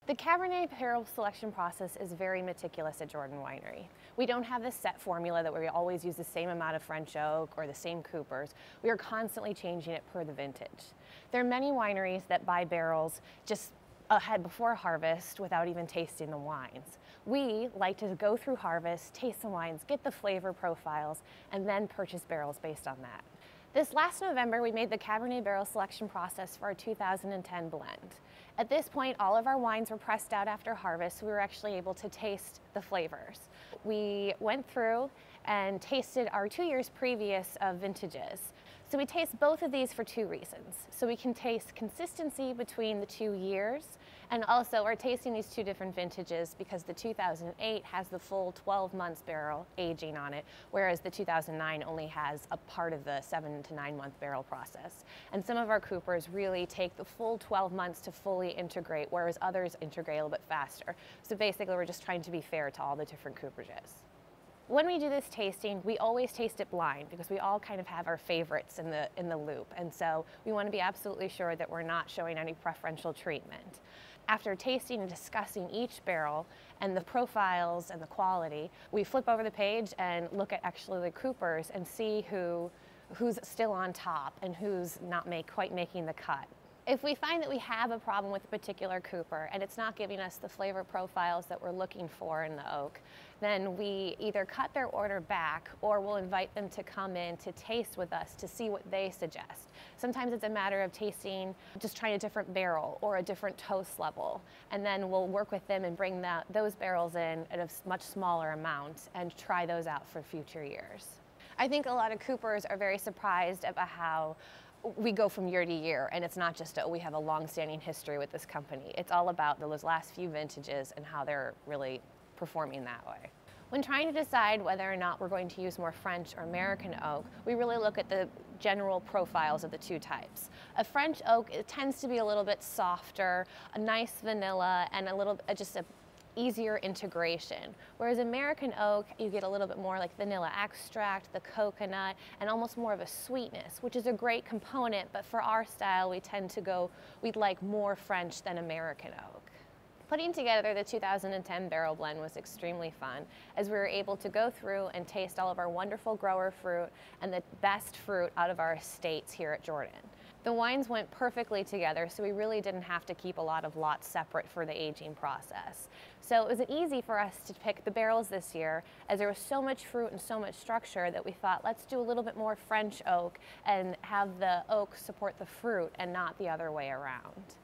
The Cabernet barrel selection process is very meticulous at Jordan Winery. We don't have this set formula that we always use the same amount of French oak or the same coopers. We are constantly changing it per the vintage. There are many wineries that buy barrels just ahead before harvest without even tasting the wines. We like to go through harvest, taste the wines, get the flavor profiles, and then purchase barrels based on that. This last November, we made the Cabernet barrel selection process for our 2010 blend. At this point, all of our wines were pressed out after harvest, so we were actually able to taste the flavors. We went through and tasted our 2 years previous of vintages. So we taste both of these for two reasons. So we can taste consistency between the 2 years, and also we're tasting these two different vintages because the 2008 has the full 12 months barrel aging on it, whereas the 2009 only has a part of the 7 to 9 month barrel process. And some of our coopers really take the full 12 months to fully integrate, whereas others integrate a little bit faster. So basically we're just trying to be fair to all the different cooperages. When we do this tasting, we always taste it blind because we all kind of have our favorites in the loop, and so we want to be absolutely sure that we're not showing any preferential treatment. After tasting and discussing each barrel and the profiles and the quality, we flip over the page and look at actually the coopers and see who's still on top and who's not quite making the cut. If we find that we have a problem with a particular cooper and it's not giving us the flavor profiles that we're looking for in the oak, then we either cut their order back or we'll invite them to come in to taste with us to see what they suggest. Sometimes it's a matter of tasting, just trying a different barrel or a different toast level, and then we'll work with them and bring those barrels in at a much smaller amount and try those out for future years. I think a lot of coopers are very surprised about how we go from year to year, and it's not just, oh, we have a long-standing history with this company. It's all about those last few vintages and how they're really performing that way. When trying to decide whether or not we're going to use more French or American oak, we really look at the general profiles of the two types. A French oak, it tends to be a little bit softer, a nice vanilla, and just a easier integration. Whereas American oak, you get a little bit more like vanilla extract, the coconut, and almost more of a sweetness, which is a great component, but for our style, we'd like more French than American oak. Putting together the 2010 barrel blend was extremely fun, as we were able to go through and taste all of our wonderful grower fruit and the best fruit out of our estates here at Jordan. The wines went perfectly together, so we really didn't have to keep a lot of lots separate for the aging process. So it was easy for us to pick the barrels this year, as there was so much fruit and so much structure that we thought, let's do a little bit more French oak and have the oak support the fruit and not the other way around.